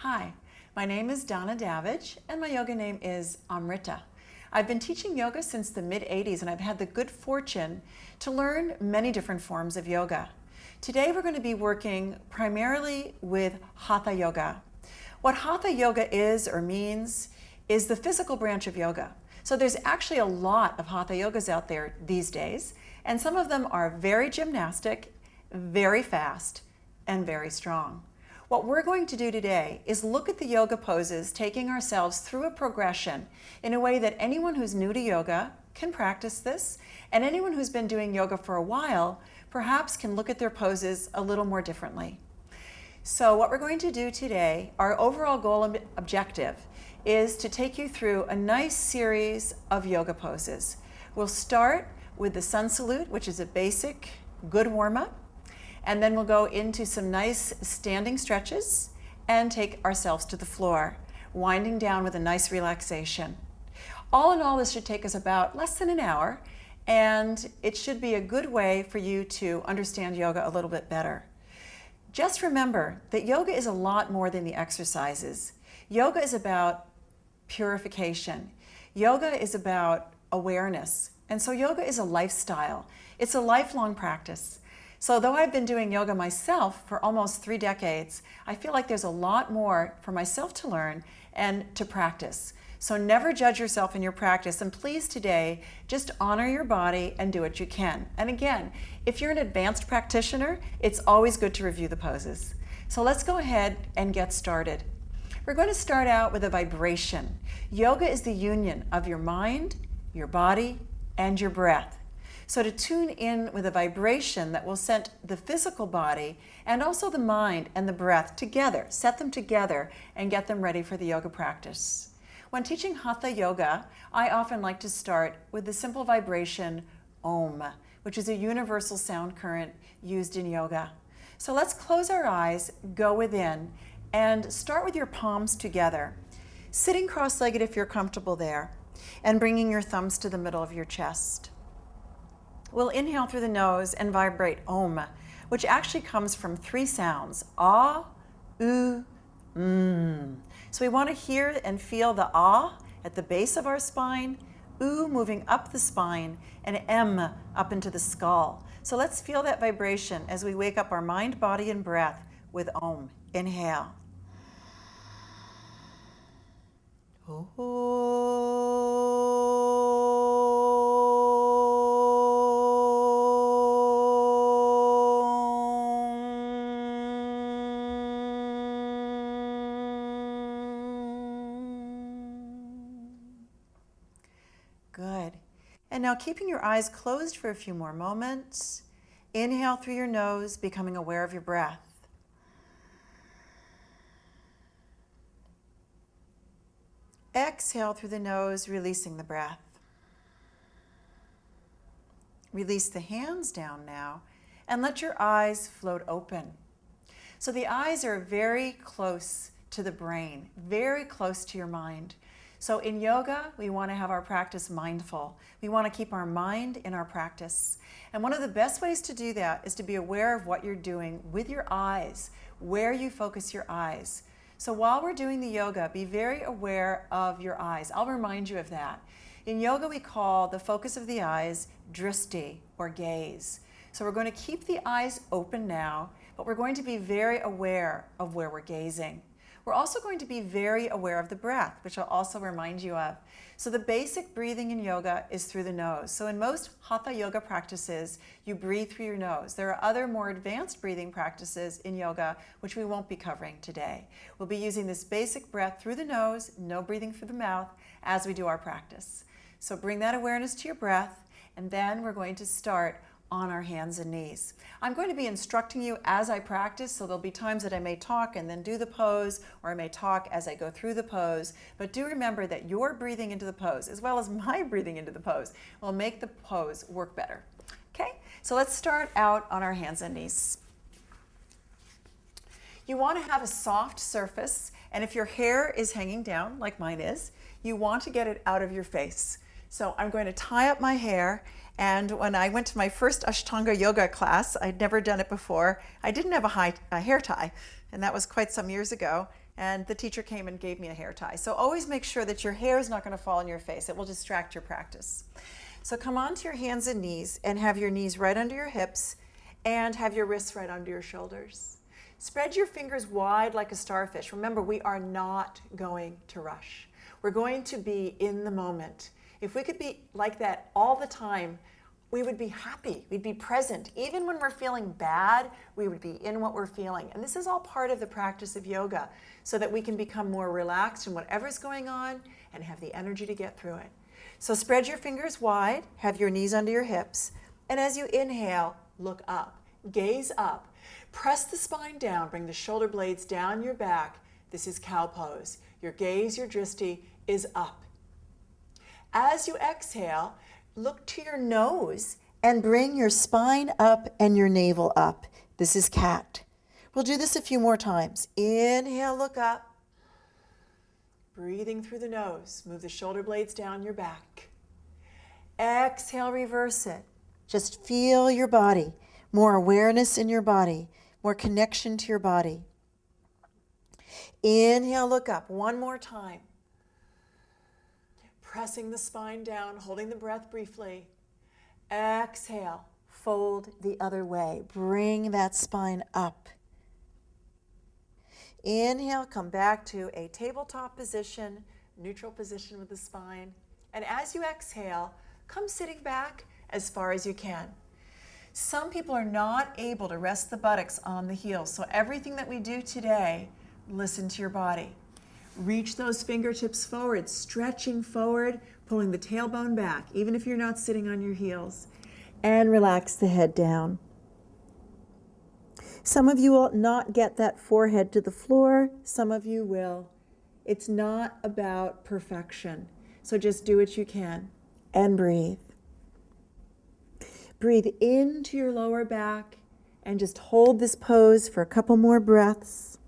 Hi, my name is Donna Davidge and my yoga name is Amrita. I've been teaching yoga since the mid-'80s and I've had the good fortune to learn many different forms of yoga. Today we're going to be working primarily with Hatha yoga. What Hatha yoga is or means is the physical branch of yoga. So there's actually a lot of Hatha yogas out there these days, and some of them are very gymnastic, very fast, and very strong. What we're going to do today is look at the yoga poses, taking ourselves through a progression in a way that anyone who's new to yoga can practice this, and anyone who's been doing yoga for a while perhaps can look at their poses a little more differently. So what we're going to do today, our overall goal and objective, is to take you through a nice series of yoga poses. We'll start with the sun salute, which is a basic, good warm-up. And then we'll go into some nice standing stretches and take ourselves to the floor, winding down with a nice relaxation. All in all, this should take us about less than an hour, and it should be a good way for you to understand yoga a little bit better. Just remember that yoga is a lot more than the exercises. Yoga is about purification. Yoga is about awareness. And so yoga is a lifestyle. It's a lifelong practice. So though I've been doing yoga myself for almost 3 decades, I feel like there's a lot more for myself to learn and to practice. So never judge yourself in your practice, and please today just honor your body and do what you can. And again, if you're an advanced practitioner, it's always good to review the poses. So let's go ahead and get started. We're going to start out with a vibration. Yoga is the union of your mind, your body, and your breath. So to tune in with a vibration that will set the physical body and also the mind and the breath together, set them together and get them ready for the yoga practice. When teaching Hatha yoga, I often like to start with the simple vibration Om, which is a universal sound current used in yoga. So let's close our eyes, go within, and start with your palms together, sitting cross-legged if you're comfortable there, and bringing your thumbs to the middle of your chest. We'll inhale through the nose and vibrate Om, which actually comes from 3 sounds, Ah, U, So we want to hear and feel the Ah at the base of our spine, U moving up the spine, and M up into the skull. So let's feel that vibration as we wake up our mind, body, and breath with Om. Inhale. Good. And now keeping your eyes closed for a few more moments, inhale through your nose, becoming aware of your breath. Exhale through the nose, releasing the breath. Release the hands down now and let your eyes float open. So the eyes are very close to the brain, very close to your mind. So in yoga, we want to have our practice mindful. We want to keep our mind in our practice. And one of the best ways to do that is to be aware of what you're doing with your eyes, where you focus your eyes. So while we're doing the yoga, be very aware of your eyes. I'll remind you of that. In yoga, we call the focus of the eyes drishti, or gaze. So we're going to keep the eyes open now, but we're going to be very aware of where we're gazing. We're also going to be very aware of the breath, which I'll also remind you of. So the basic breathing in yoga is through the nose. So in most Hatha yoga practices, you breathe through your nose. There are other more advanced breathing practices in yoga, which we won't be covering today. We'll be using this basic breath through the nose, no breathing through the mouth, as we do our practice. So bring that awareness to your breath, and then we're going to start on our hands and knees. I'm going to be instructing you as I practice, so there'll be times that I may talk and then do the pose, or I may talk as I go through the pose. But do remember that your breathing into the pose, as well as my breathing into the pose, will make the pose work better. Okay, so let's start out on our hands and knees. You want to have a soft surface, and if your hair is hanging down, like mine is, you want to get it out of your face. So I'm going to tie up my hair, and when I went to my first Ashtanga yoga class, I'd never done it before, I didn't have a hair tie, and that was quite some years ago. and the teacher came and gave me a hair tie. So always make sure that your hair is not going to fall on your face. It will distract your practice. So come onto your hands and knees and have your knees right under your hips and have your wrists right under your shoulders. Spread your fingers wide like a starfish. Remember, we are not going to rush. We're going to be in the moment. If we could be like that all the time, we would be happy, we'd be present. Even when we're feeling bad, we would be in what we're feeling. And this is all part of the practice of yoga so that we can become more relaxed in whatever's going on and have the energy to get through it. So spread your fingers wide, have your knees under your hips, and as you inhale, look up, gaze up. Press the spine down, bring the shoulder blades down your back. This is cow pose. Your gaze, your drishti, is up. As you exhale, look to your nose and bring your spine up and your navel up. This is cat. We'll do this a few more times. Inhale, look up. Breathing through the nose. Move the shoulder blades down your back. Exhale, reverse it. Just feel your body. More awareness in your body. More connection to your body. Inhale, look up. One more time. Pressing the spine down, holding the breath briefly. Exhale, fold the other way. Bring that spine up. Inhale, come back to a tabletop position, neutral position with the spine. And as you exhale, come sitting back as far as you can. Some people are not able to rest the buttocks on the heels. So everything that we do today, listen to your body. Reach those fingertips forward, stretching forward, pulling the tailbone back, even if you're not sitting on your heels. And relax the head down. Some of you will not get that forehead to the floor. Some of you will. It's not about perfection. So just do what you can and breathe. Breathe into your lower back and just hold this pose for a couple more breaths.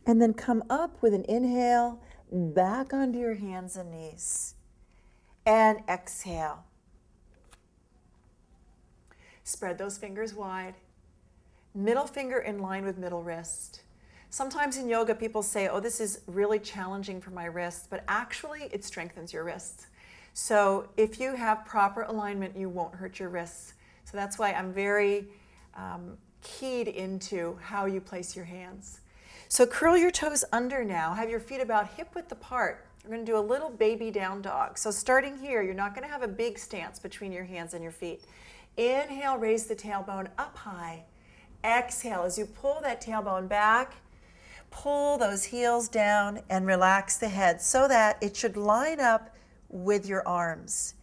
And then come up with an inhale, back onto your hands and knees. And exhale. Spread those fingers wide. Middle finger in line with middle wrist. Sometimes in yoga people say, oh, this is really challenging for my wrists, but actually it strengthens your wrists. So if you have proper alignment, you won't hurt your wrists. So that's why I'm very keyed into how you place your hands. So curl your toes under now. Have your feet about hip width apart. We're going to do a little baby down dog. So starting here, you're not going to have a big stance between your hands and your feet. Inhale, raise the tailbone up high. Exhale, as you pull that tailbone back, pull those heels down and relax the head so that it should line up with your arms.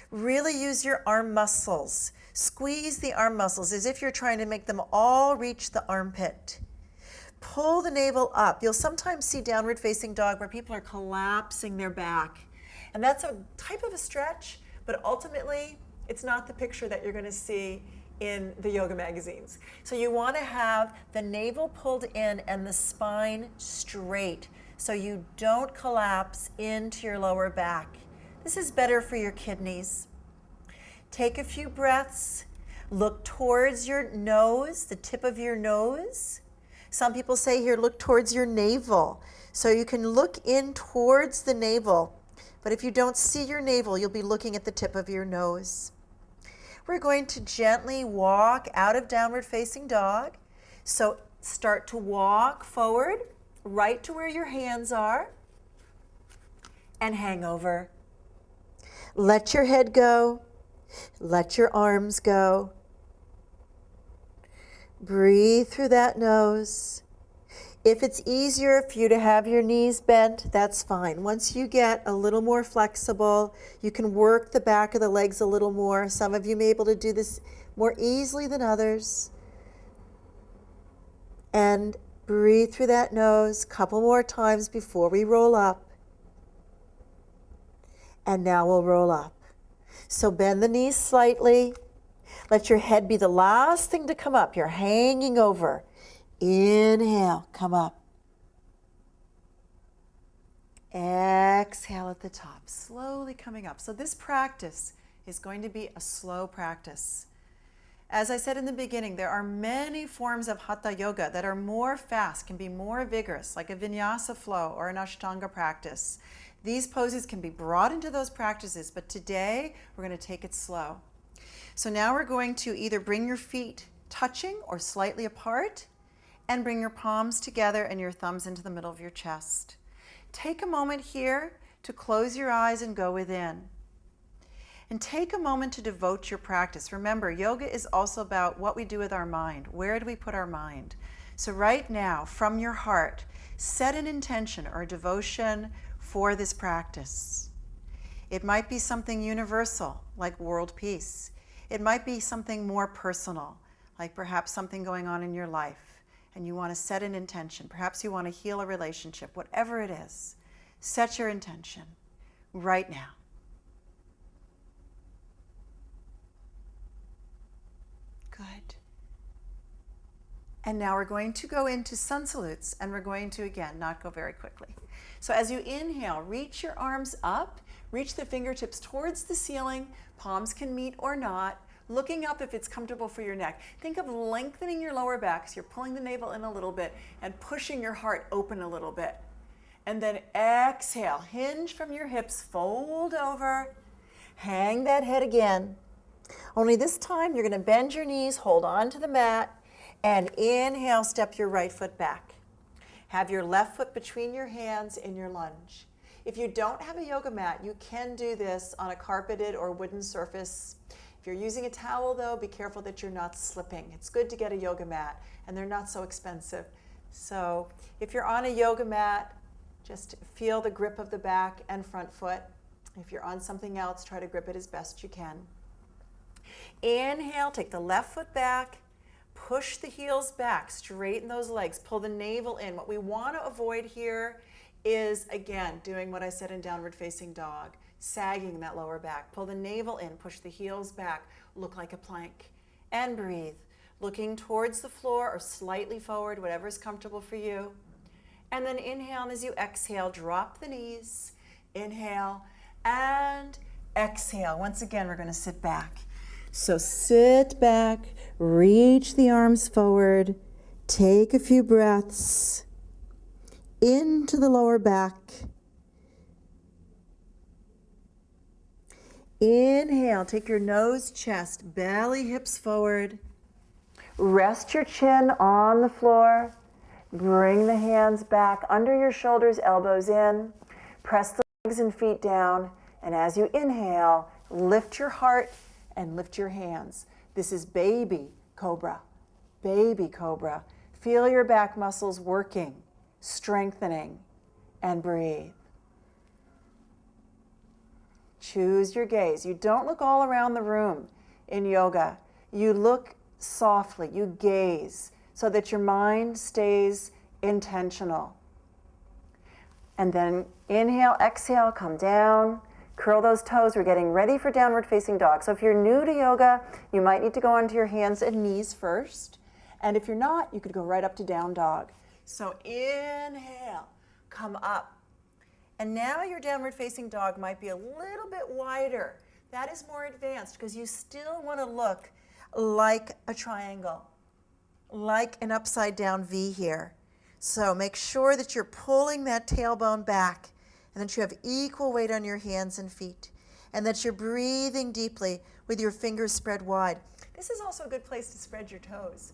Really use your arm muscles. Squeeze the arm muscles as if you're trying to make them all reach the armpit. Pull the navel up. You'll sometimes see downward facing dog where people are collapsing their back. And that's a type of a stretch, but ultimately it's not the picture that you're going to see in the yoga magazines. So you want to have the navel pulled in and the spine straight so you don't collapse into your lower back. This is better for your kidneys. Take a few breaths. Look towards your nose, the tip of your nose. Some people say here, look towards your navel. So you can look in towards the navel. But if you don't see your navel, you'll be looking at the tip of your nose. We're going to gently walk out of downward facing dog. So start to walk forward, right to where your hands are, and hang over. Let your head go. Let your arms go. Breathe through that nose. If it's easier for you to have your knees bent, that's fine. Once you get a little more flexible, you can work the back of the legs a little more. Some of you may be able to do this more easily than others. And breathe through that nose a couple more times before we roll up. And now we'll roll up. So bend the knees slightly. Let your head be the last thing to come up. You're hanging over. Inhale, come up. Exhale at the top, slowly coming up. So this practice is going to be a slow practice. As I said in the beginning, there are many forms of Hatha yoga that are more fast, can be more vigorous, like a vinyasa flow or an Ashtanga practice. These poses can be brought into those practices, but today we're going to take it slow. So now we're going to either bring your feet touching or slightly apart and bring your palms together and your thumbs into the middle of your chest. Take a moment here to close your eyes and go within. And take a moment to devote your practice. Remember, yoga is also about what we do with our mind. Where do we put our mind? So right now, from your heart, set an intention or a devotion for this practice. It might be something universal, like world peace. It might be something more personal, like perhaps something going on in your life, and you want to set an intention. Perhaps you want to heal a relationship, whatever it is. Set your intention right now. Good. And now we're going to go into sun salutes, and we're going to, again, not go very quickly. So as you inhale, reach your arms up, reach the fingertips towards the ceiling, palms can meet or not, looking up if it's comfortable for your neck. Think of lengthening your lower back, so you're pulling the navel in a little bit and pushing your heart open a little bit. And then exhale, hinge from your hips, fold over, hang that head again. Only this time you're going to bend your knees, hold on to the mat, and inhale, step your right foot back. Have your left foot between your hands in your lunge. If you don't have a yoga mat, you can do this on a carpeted or wooden surface. If you're using a towel though, be careful that you're not slipping. It's good to get a yoga mat, and they're not so expensive. So if you're on a yoga mat, just feel the grip of the back and front foot. If you're on something else, try to grip it as best you can. Inhale, take the left foot back, push the heels back, straighten those legs, pull the navel in. What we want to avoid here is, again, doing what I said in downward facing dog, sagging that lower back. Pull the navel in, push the heels back, look like a plank, and breathe. Looking towards the floor or slightly forward, whatever is comfortable for you. And then inhale, and as you exhale, drop the knees. Inhale and exhale. Once again, we're going to sit back. So sit back, reach the arms forward, take a few breaths into the lower back. Inhale, take your nose, chest, belly, hips forward. Rest your chin on the floor. Bring the hands back under your shoulders, elbows in. Press the legs and feet down. And as you inhale, lift your heart and lift your hands. This is baby cobra. Baby cobra. Feel your back muscles working, strengthening, and breathe. Choose your gaze. You don't look all around the room in yoga. You look softly. You gaze so that your mind stays intentional. And then inhale, exhale, come down. Curl those toes. We're getting ready for downward facing dog. So if you're new to yoga, you might need to go onto your hands and knees first. And if you're not, you could go right up to down dog. So inhale, come up. And now your downward facing dog might be a little bit wider. That is more advanced because you still want to look like a triangle, like an upside down V here. So make sure that you're pulling that tailbone back and that you have equal weight on your hands and feet, and that you're breathing deeply with your fingers spread wide. This is also a good place to spread your toes.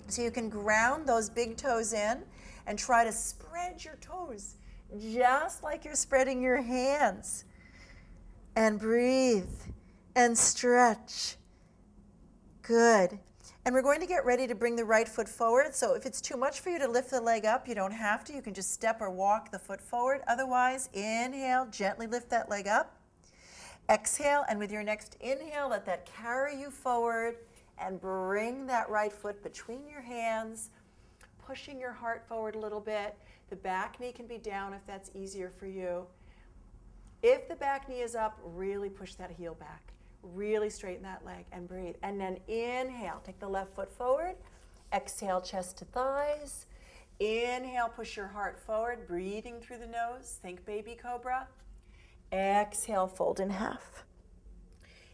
So you can ground those big toes in and try to spread your toes just like you're spreading your hands. And breathe and stretch. Good. And we're going to get ready to bring the right foot forward. So if it's too much for you to lift the leg up, you don't have to. You can just step or walk the foot forward. Otherwise, inhale, gently lift that leg up. Exhale, and with your next inhale, let that carry you forward and bring that right foot between your hands, pushing your heart forward a little bit. The back knee can be down if that's easier for you. If the back knee is up, really push that heel back. Really straighten that leg and breathe. And then inhale, take the left foot forward. Exhale, chest to thighs. Inhale, push your heart forward, breathing through the nose. Think baby cobra. Exhale, fold in half.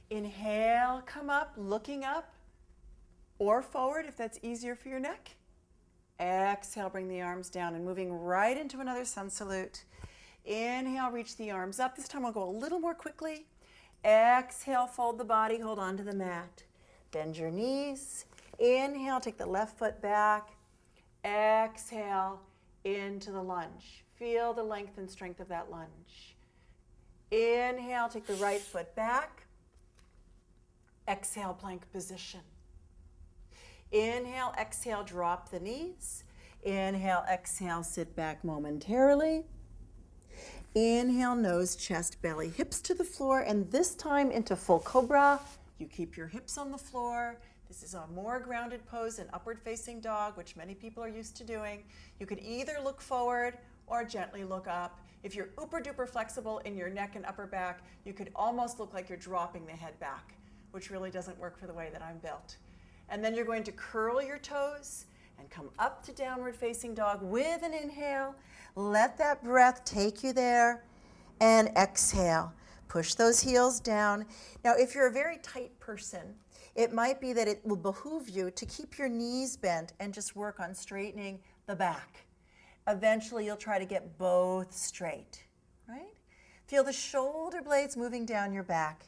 Inhale, come up, looking up or forward if that's easier for your neck. Exhale, bring the arms down and moving right into another sun salute. Inhale, reach the arms up. This time I'll go a little more quickly. Exhale, fold the body, hold on to the mat. Bend your knees. Inhale, take the left foot back. Exhale, into the lunge. Feel the length and strength of that lunge. Inhale, take the right foot back. Exhale, plank position. Inhale, exhale, drop the knees. Inhale, exhale, sit back momentarily. Inhale, nose, chest, belly, hips to the floor, and this time into full Cobra. You keep your hips on the floor. This is a more grounded pose than upward facing dog, which many people are used to doing. You could either look forward or gently look up. If you're uber duper flexible in your neck and upper back, you could almost look like you're dropping the head back, which really doesn't work for the way that I'm built. And then you're going to curl your toes and come up to downward facing dog with an inhale. Let that breath take you there, and exhale. Push those heels down. Now, if you're a very tight person, it might be that it will behoove you to keep your knees bent and just work on straightening the back. Eventually, you'll try to get both straight, right? Feel the shoulder blades moving down your back.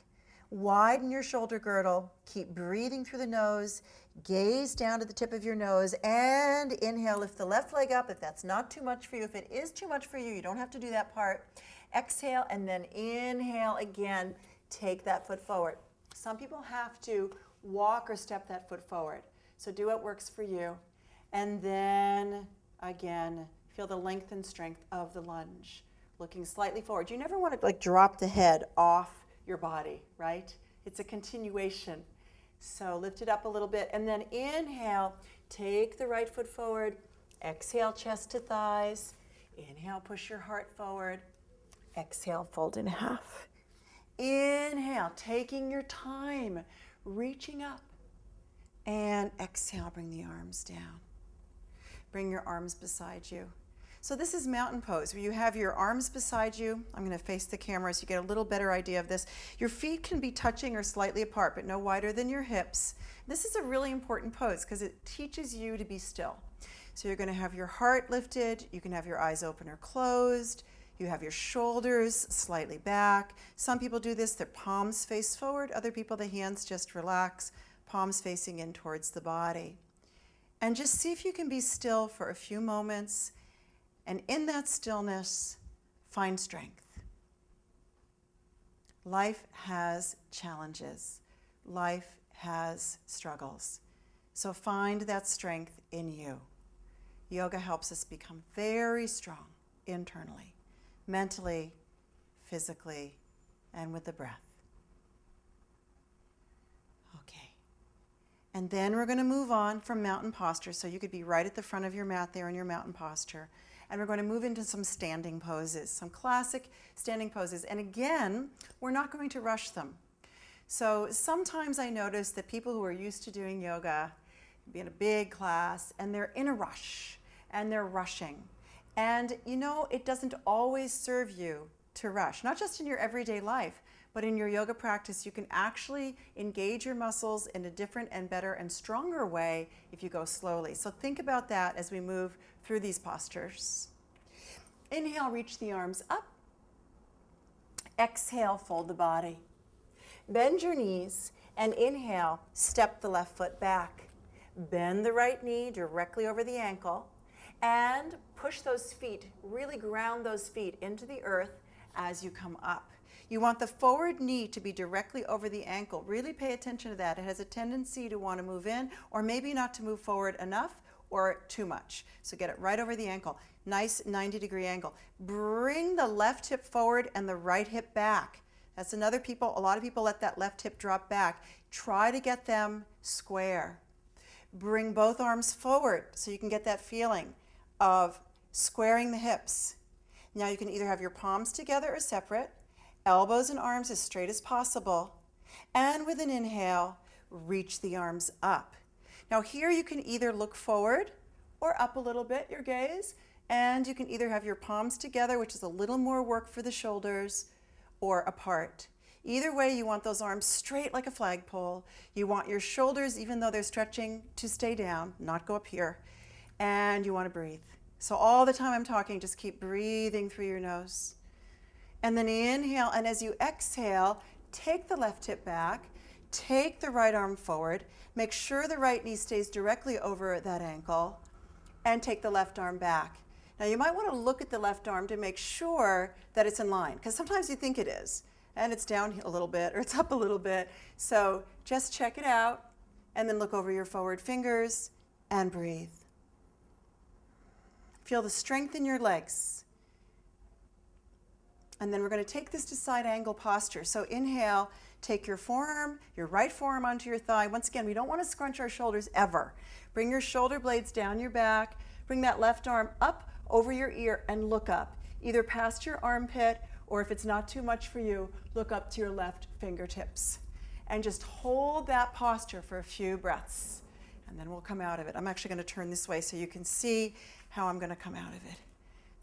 Widen your shoulder girdle. Keep breathing through the nose. Gaze down to the tip of your nose and inhale. Lift the left leg up if that's not too much for you. If it is too much for you, you don't have to do that part. Exhale and then inhale again. Take that foot forward. Some people have to walk or step that foot forward. So do what works for you. And then again, feel the length and strength of the lunge. Looking slightly forward. You never want to drop the head off your body, right? It's a continuation. So lift it up a little bit and then inhale, take the right foot forward, exhale, chest to thighs, inhale, push your heart forward, exhale, fold in half. Inhale, taking your time, reaching up, and exhale, bring the arms down. Bring your arms beside you. So this is mountain pose, where you have your arms beside you. I'm going to face the camera so you get a little better idea of this. Your feet can be touching or slightly apart, but no wider than your hips. This is a really important pose because it teaches you to be still. So you're going to have your heart lifted. You can have your eyes open or closed. You have your shoulders slightly back. Some people do this, their palms face forward. Other people, the hands just relax, palms facing in towards the body. And just see if you can be still for a few moments. And in that stillness, find strength. Life has challenges. Life has struggles. So find that strength in you. Yoga helps us become very strong internally, mentally, physically, and with the breath. Okay. And then we're going to move on from mountain posture. So you could be right at the front of your mat there in your mountain posture. And we're going to move into some standing poses, some classic standing poses. And again, we're not going to rush them. So sometimes I notice that people who are used to doing yoga, be in a big class, and they're in a rush, and they're rushing. And you know, it doesn't always serve you to rush, not just in your everyday life, but in your yoga practice. You can actually engage your muscles in a different and better and stronger way if you go slowly. So think about that as we move through these postures. Inhale, reach the arms up. Exhale, fold the body. Bend your knees and inhale, step the left foot back. Bend the right knee directly over the ankle and push those feet, really ground those feet into the earth as you come up. You want the forward knee to be directly over the ankle. Really pay attention to that. It has a tendency to want to move in or maybe not to move forward enough or too much. So get it right over the ankle. Nice 90-degree angle. Bring the left hip forward and the right hip back. That's a lot of people let that left hip drop back. Try to get them square. Bring both arms forward so you can get that feeling of squaring the hips. Now you can either have your palms together or separate, elbows and arms as straight as possible, and with an inhale, reach the arms up. Now here you can either look forward or up a little bit, your gaze, and you can either have your palms together, which is a little more work for the shoulders, or apart. Either way, you want those arms straight like a flagpole. You want your shoulders, even though they're stretching, to stay down, not go up here. And you want to breathe. So all the time I'm talking, just keep breathing through your nose. And then inhale, and as you exhale, take the left hip back, take the right arm forward, make sure the right knee stays directly over that ankle, and take the left arm back. Now you might want to look at the left arm to make sure that it's in line, because sometimes you think it is, and it's down a little bit, or it's up a little bit. So just check it out, and then look over your forward fingers, and breathe. Feel the strength in your legs. And then we're going to take this to side angle posture. So inhale, take your forearm, your right forearm onto your thigh. Once again, we don't want to scrunch our shoulders ever. Bring your shoulder blades down your back. Bring that left arm up over your ear and look up, either past your armpit, or if it's not too much for you, look up to your left fingertips. And just hold that posture for a few breaths. And then we'll come out of it. I'm actually going to turn this way so you can see how I'm going to come out of it.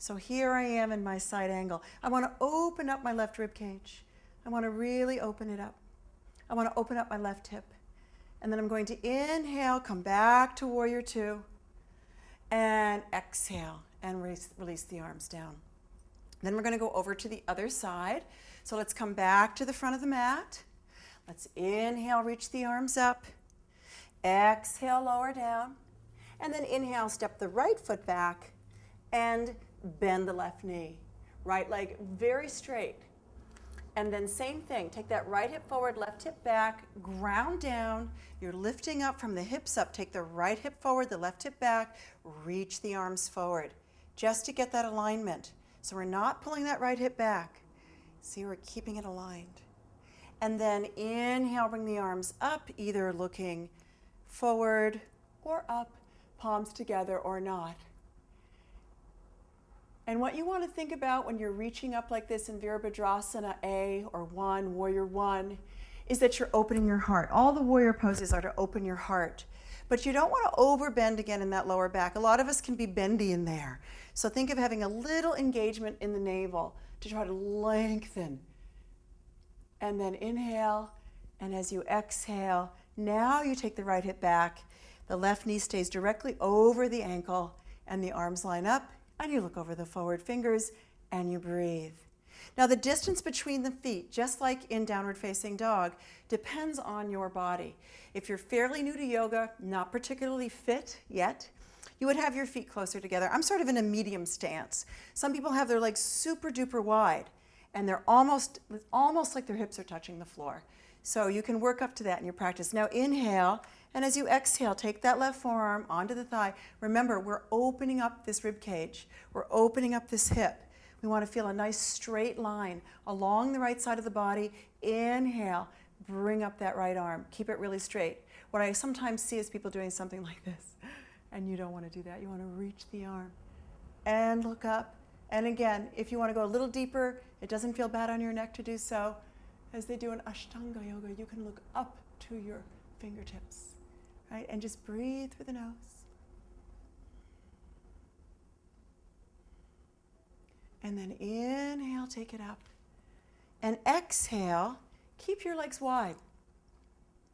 So here I am in my side angle. I want to open up my left rib cage. I want to really open it up. I want to open up my left hip. And then I'm going to inhale, come back to warrior two, and exhale, and release the arms down. Then we're going to go over to the other side. So let's come back to the front of the mat. Let's inhale, reach the arms up. Exhale, lower down. And then inhale, step the right foot back and bend the left knee. Right leg very straight. And then same thing, take that right hip forward, left hip back, ground down. You're lifting up from the hips up. Take the right hip forward, the left hip back, reach the arms forward, just to get that alignment. So we're not pulling that right hip back. See, we're keeping it aligned. And then inhale, bring the arms up, either looking forward or up, palms together or not. And what you want to think about when you're reaching up like this in Virabhadrasana A or 1, Warrior 1, is that you're opening your heart. All the warrior poses are to open your heart. But you don't want to overbend again in that lower back. A lot of us can be bendy in there. So think of having a little engagement in the navel to try to lengthen. And then inhale, and as you exhale, now you take the right hip back. The left knee stays directly over the ankle, and the arms line up. And you look over the forward fingers and you breathe. Now the distance between the feet, just like in downward facing dog, depends on your body. If you're fairly new to yoga, not particularly fit yet, you would have your feet closer together. I'm sort of in a medium stance. Some people have their legs super duper wide and they're almost like their hips are touching the floor. So you can work up to that in your practice. Now inhale. And as you exhale, take that left forearm onto the thigh. Remember, we're opening up this rib cage. We're opening up this hip. We want to feel a nice straight line along the right side of the body. Inhale, bring up that right arm. Keep it really straight. What I sometimes see is people doing something like this, and you don't want to do that. You want to reach the arm and look up. And again, if you want to go a little deeper, it doesn't feel bad on your neck to do so. As they do in Ashtanga yoga, you can look up to your fingertips. Right? And just breathe through the nose. And then inhale, take it up. And exhale, keep your legs wide.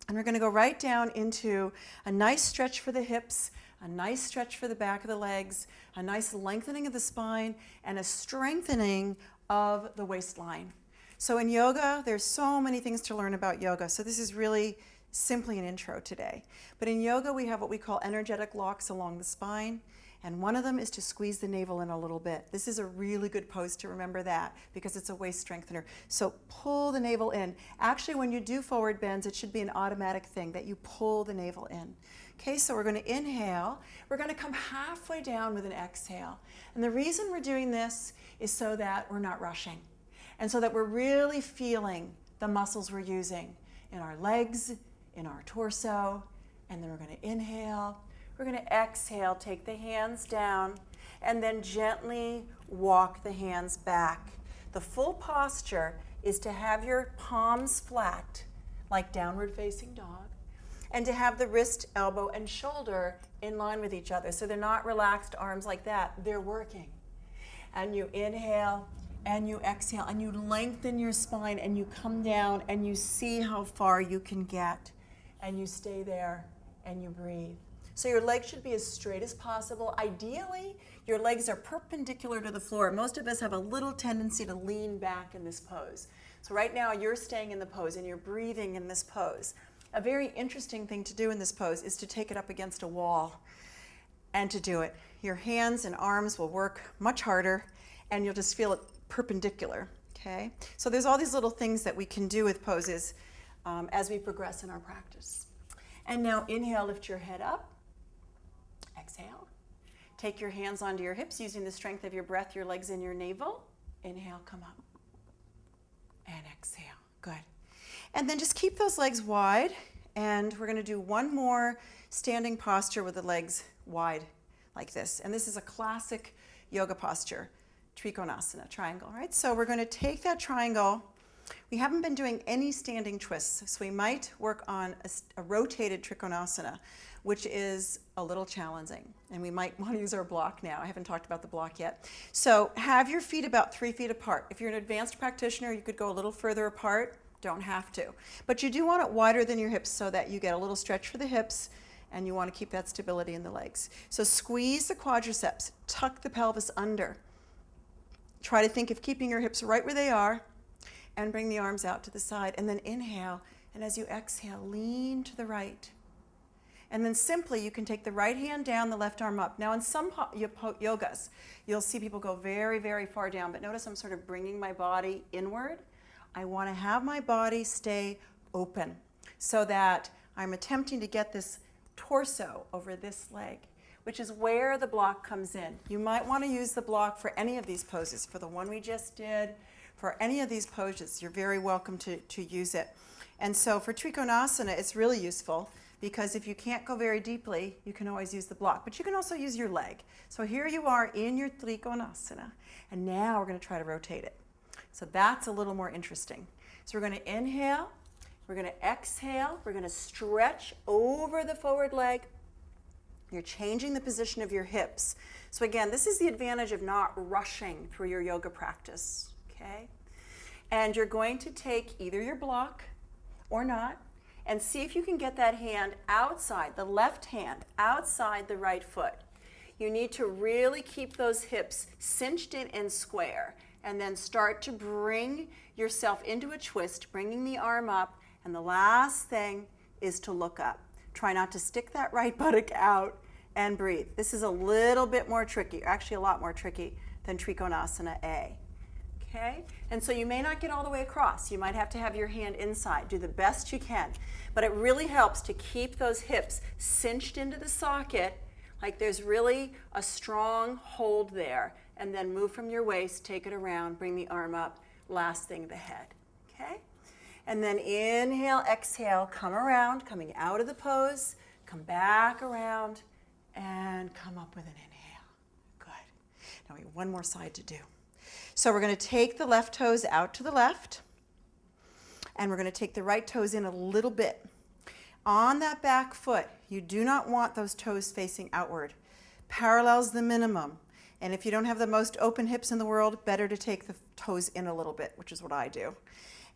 And we're going to go right down into a nice stretch for the hips, a nice stretch for the back of the legs, a nice lengthening of the spine, and a strengthening of the waistline. So in yoga, there's so many things to learn about yoga. So this is really simply an intro today. But in yoga, we have what we call energetic locks along the spine, and one of them is to squeeze the navel in a little bit. This is a really good pose to remember that because it's a waist strengthener. So pull the navel in. Actually, when you do forward bends, it should be an automatic thing that you pull the navel in. Okay, so we're going to inhale. We're going to come halfway down with an exhale. And the reason we're doing this is so that we're not rushing and so that we're really feeling the muscles we're using in our legs, in our torso, and then we're going to inhale. We're going to exhale, take the hands down, and then gently walk the hands back. The full posture is to have your palms flat, like downward facing dog, and to have the wrist, elbow, and shoulder in line with each other. So they're not relaxed arms like that, they're working. And you inhale, and you exhale, and you lengthen your spine, and you come down, and you see how far you can get, and you stay there, and you breathe. So your legs should be as straight as possible. Ideally, your legs are perpendicular to the floor. Most of us have a little tendency to lean back in this pose. So right now, you're staying in the pose, and you're breathing in this pose. A very interesting thing to do in this pose is to take it up against a wall and to do it. Your hands and arms will work much harder, and you'll just feel it perpendicular, okay? So there's all these little things that we can do with poses as we progress in our practice. And now inhale, lift your head up. Exhale. Take your hands onto your hips using the strength of your breath, your legs in your navel. Inhale, come up. And exhale. Good. And then just keep those legs wide, and we're going to do one more standing posture with the legs wide like this. And this is a classic yoga posture, Trikonasana Triangle, right? So we're going to take that triangle. We haven't been doing any standing twists, so we might work on a rotated Trikonasana, which is a little challenging. And we might want to use our block now. I haven't talked about the block yet. So have your feet about 3 feet apart. If you're an advanced practitioner, you could go a little further apart. Don't have to. But you do want it wider than your hips so that you get a little stretch for the hips, and you want to keep that stability in the legs. So squeeze the quadriceps, tuck the pelvis under. Try to think of keeping your hips right where they are, and bring the arms out to the side. And then inhale, and as you exhale, lean to the right. And then simply, you can take the right hand down, the left arm up. Now in some yogas, you'll see people go very, very far down, but notice I'm sort of bringing my body inward. I want to have my body stay open so that I'm attempting to get this torso over this leg, which is where the block comes in. You might want to use the block for any of these poses. For the one we just did, for any of these poses, you're very welcome to use it. And so for Trikonasana, it's really useful because if you can't go very deeply, you can always use the block. But you can also use your leg. So here you are in your Trikonasana, and now we're going to try to rotate it. So that's a little more interesting. So we're going to inhale, we're going to exhale, we're going to stretch over the forward leg. You're changing the position of your hips. So again, this is the advantage of not rushing through your yoga practice, okay? And you're going to take either your block or not, and see if you can get that hand outside, the left hand outside the right foot. You need to really keep those hips cinched in and square, and then start to bring yourself into a twist, bringing the arm up, and the last thing is to look up. Try not to stick that right buttock out, and breathe. This is a little bit more tricky, actually a lot more tricky than Trikonasana A. Okay? And so you may not get all the way across. You might have to have your hand inside. Do the best you can. But it really helps to keep those hips cinched into the socket, like there's really a strong hold there. And then move from your waist, take it around, bring the arm up, last thing the head. Okay? And then inhale, exhale, come around, coming out of the pose, come back around, and come up with an inhale. Good. Now we have one more side to do. So we're going to take the left toes out to the left, and we're going to take the right toes in a little bit. On that back foot, you do not want those toes facing outward. Parallel's the minimum. And if you don't have the most open hips in the world, better to take the toes in a little bit, which is what I do.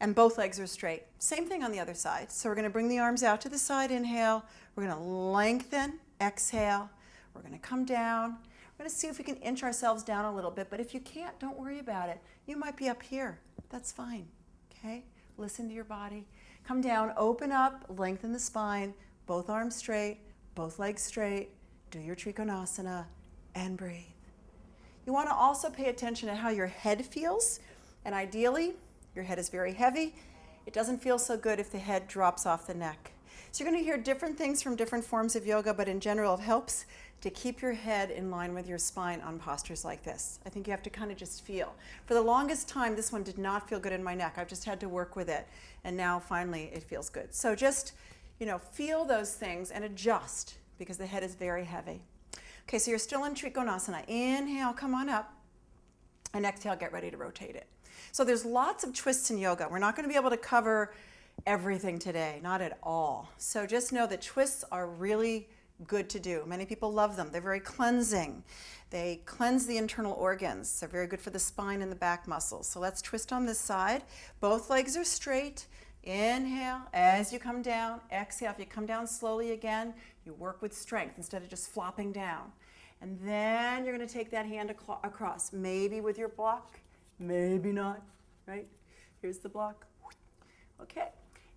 And both legs are straight. Same thing on the other side. So we're going to bring the arms out to the side, inhale. We're going to lengthen, exhale. We're going to come down. We're going to see if we can inch ourselves down a little bit. But if you can't, don't worry about it. You might be up here. That's fine. Okay? Listen to your body. Come down, open up, lengthen the spine. Both arms straight, both legs straight. Do your Trikonasana and breathe. You want to also pay attention to how your head feels, and ideally, your head is very heavy. It doesn't feel so good if the head drops off the neck. So you're going to hear different things from different forms of yoga, but in general, it helps to keep your head in line with your spine on postures like this. I think you have to kind of just feel. For the longest time, this one did not feel good in my neck. I've just had to work with it, and now finally it feels good. So just, feel those things and adjust because the head is very heavy. Okay, so you're still in Trikonasana. Inhale, come on up, and exhale, get ready to rotate it. So there's lots of twists in yoga. We're not going to be able to cover everything today, not at all. So just know that twists are really good to do. Many people love them. They're very cleansing. They cleanse the internal organs. They're very good for the spine and the back muscles. So let's twist on this side. Both legs are straight. Inhale as you come down. Exhale. If you come down slowly again, you work with strength instead of just flopping down. And then you're going to take that hand across, maybe with your block, maybe not, right? Here's the block. Okay.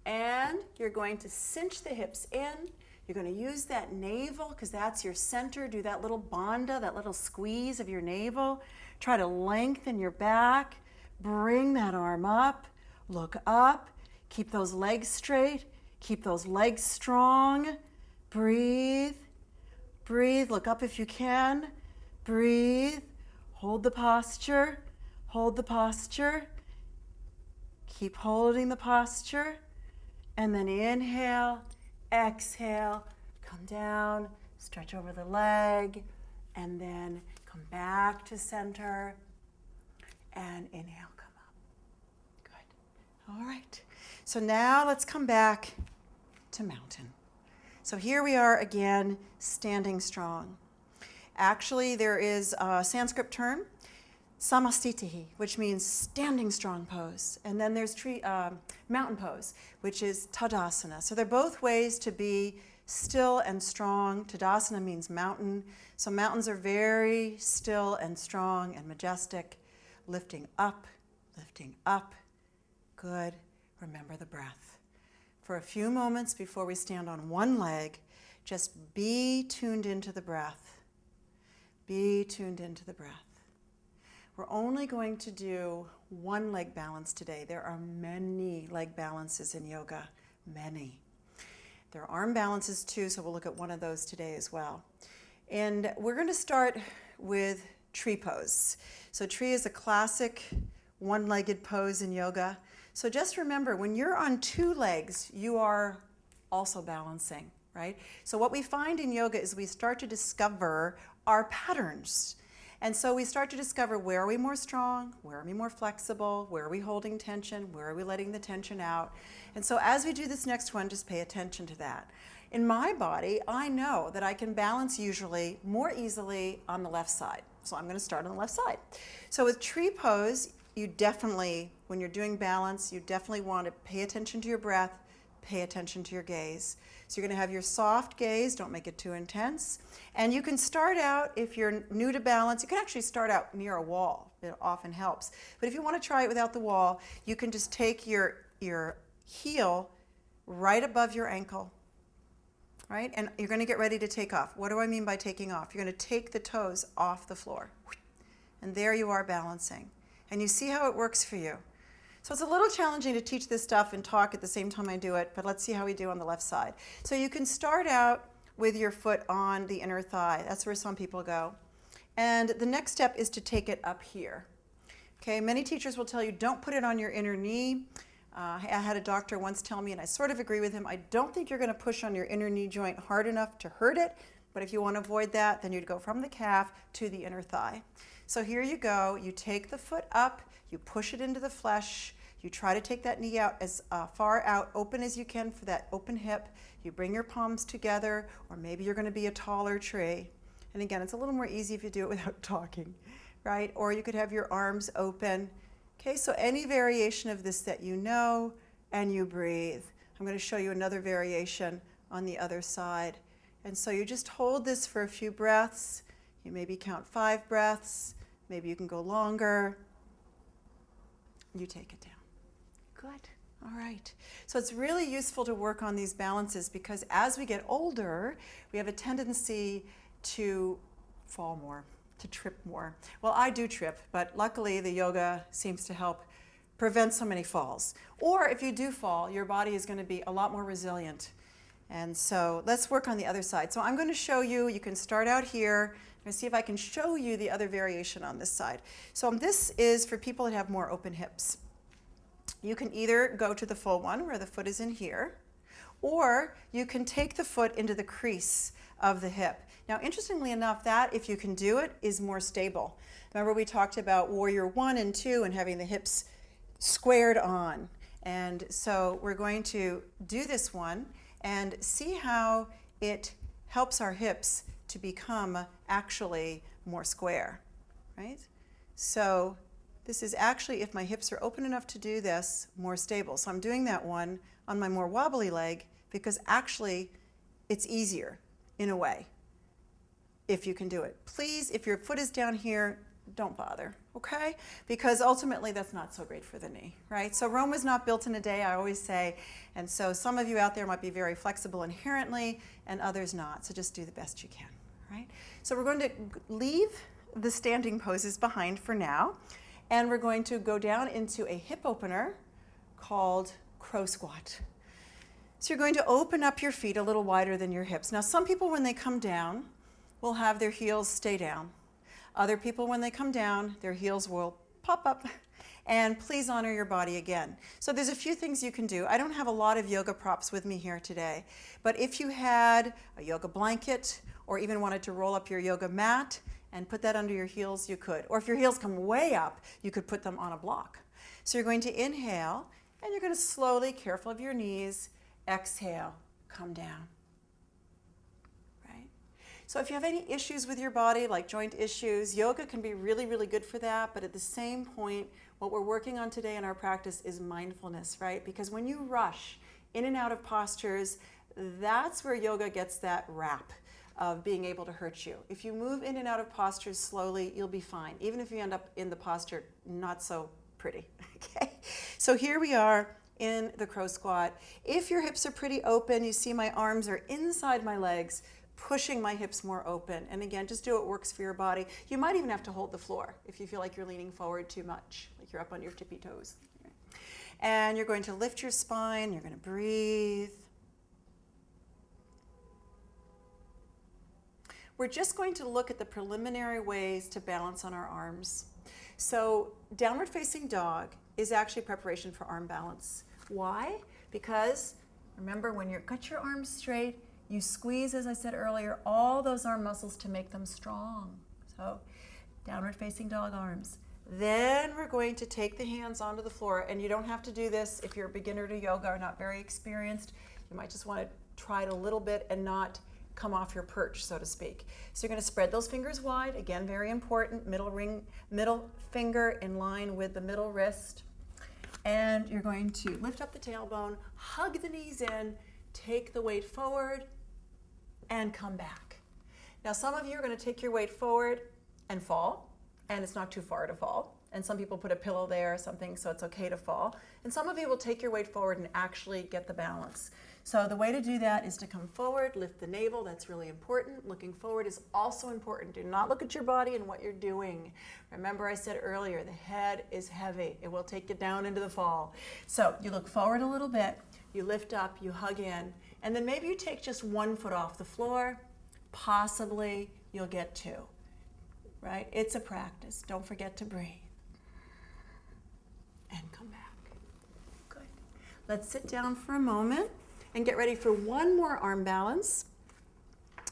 And you're going to cinch the hips in. You're going to use that navel because that's your center. Do that little bandha, that little squeeze of your navel. Try to lengthen your back. Bring that arm up. Look up. Keep those legs straight. Keep those legs strong. Breathe. Breathe. Look up if you can. Breathe. Hold the posture. Hold the posture. Keep holding the posture. And then inhale, exhale, come down, stretch over the leg, and then come back to center. And inhale, come up. Good. All right. So now let's come back to mountain. So here we are again, standing strong. Actually, there is a Sanskrit term, samastitihi, which means standing strong pose. And then there's mountain pose, which is tadasana. So they're both ways to be still and strong. Tadasana means mountain. So mountains are very still and strong and majestic, lifting up, lifting up. Good. Remember the breath. For a few moments before we stand on one leg, just be tuned into the breath. Be tuned into the breath. We're only going to do one leg balance today. There are many leg balances in yoga, many. There are arm balances too, so we'll look at one of those today as well. And we're going to start with tree pose. So tree is a classic one-legged pose in yoga. So just remember, when you're on two legs, you are also balancing, right? So what we find in yoga is we start to discover our patterns. And so we start to discover, where are we more strong? Where are we more flexible? Where are we holding tension? Where are we letting the tension out? And so as we do this next one, just pay attention to that. In my body, I know that I can balance usually more easily on the left side. So I'm going to start on the left side. So with tree pose, you definitely, when you're doing balance, you definitely want to pay attention to your breath, pay attention to your gaze. So you're going to have your soft gaze, don't make it too intense. And you can start out, if you're new to balance, you can actually start out near a wall. It often helps. But if you want to try it without the wall, you can just take your heel right above your ankle, right? And you're going to get ready to take off. What do I mean by taking off? You're going to take the toes off the floor. And there you are balancing. And you see how it works for you. So it's a little challenging to teach this stuff and talk at the same time I do it, but let's see how we do on the left side. So you can start out with your foot on the inner thigh. That's where some people go. And the next step is to take it up here. Okay, many teachers will tell you, don't put it on your inner knee. I had a doctor once tell me, and I sort of agree with him, I don't think you're going to push on your inner knee joint hard enough to hurt it, but if you want to avoid that, then you'd go from the calf to the inner thigh. So here you go, you take the foot up, you push it into the flesh, you try to take that knee out as far out, open as you can for that open hip. You bring your palms together, or maybe you're going to be a taller tree. And again, it's a little more easy if you do it without talking, right? Or you could have your arms open. Okay, so any variation of this that you know, and you breathe. I'm going to show you another variation on the other side. And so you just hold this for a few breaths. You maybe count 5 breaths. Maybe you can go longer. You take it down. Good. All right. So it's really useful to work on these balances because as we get older, we have a tendency to fall more, to trip more. Well, I do trip, but luckily the yoga seems to help prevent so many falls. Or if you do fall, your body is going to be a lot more resilient. And so let's work on the other side. So I'm going to show you, you can start out here. I'm going to see if I can show you the other variation on this side. So this is for people that have more open hips. You can either go to the full one where the foot is in here, or you can take the foot into the crease of the hip. Now, interestingly enough, that, if you can do it, is more stable. Remember we talked about warrior 1 and 2 and having the hips squared on. And so we're going to do this one and see how it helps our hips to become actually more square, right? So this is actually, if my hips are open enough to do this, more stable. So I'm doing that one on my more wobbly leg because actually it's easier in a way if you can do it. Please, if your foot is down here, don't bother, okay? Because ultimately that's not so great for the knee, right? So Rome was not built in a day, I always say, and so some of you out there might be very flexible inherently and others not, so just do the best you can, right? So we're going to leave the standing poses behind for now, and we're going to go down into a hip opener called crow squat. So you're going to open up your feet a little wider than your hips. Now some people when they come down will have their heels stay down. Other people, when they come down, their heels will pop up. And please honor your body again. So there's a few things you can do. I don't have a lot of yoga props with me here today, but if you had a yoga blanket or even wanted to roll up your yoga mat and put that under your heels, you could. Or if your heels come way up, you could put them on a block. So you're going to inhale, and you're going to slowly, careful of your knees, exhale, come down. So if you have any issues with your body, like joint issues, yoga can be really, really good for that. But at the same point, what we're working on today in our practice is mindfulness, right? Because when you rush in and out of postures, that's where yoga gets that rap of being able to hurt you. If you move in and out of postures slowly, you'll be fine. Even if you end up in the posture not so pretty, okay? So here we are in the crow squat. If your hips are pretty open, you see my arms are inside my legs, pushing my hips more open. And again, just do what works for your body. You might even have to hold the floor if you feel like you're leaning forward too much, like you're up on your tippy toes. And you're going to lift your spine, you're going to breathe. We're just going to look at the preliminary ways to balance on our arms. So downward facing dog is actually preparation for arm balance. Why? Because remember, when you've got your arms straight, you squeeze, as I said earlier, all those arm muscles to make them strong. So downward facing dog arms. Then we're going to take the hands onto the floor, and you don't have to do this if you're a beginner to yoga or not very experienced. You might just want to try it a little bit and not come off your perch, so to speak. So you're going to spread those fingers wide. Again, very important. Middle finger in line with the middle wrist. And you're going to lift up the tailbone, hug the knees in, take the weight forward, and come back. Now some of you are going to take your weight forward and fall, and it's not too far to fall. And some people put a pillow there or something, so it's okay to fall. And some of you will take your weight forward and actually get the balance. So the way to do that is to come forward, lift the navel. That's really important. Looking forward is also important. Do not look at your body and what you're doing. Remember I said earlier, the head is heavy. It will take you down into the fall. So you look forward a little bit, you lift up, you hug in, and then maybe you take just one foot off the floor. Possibly you'll get two, right? It's a practice. Don't forget to breathe. And come back. Good. Let's sit down for a moment and get ready for one more arm balance.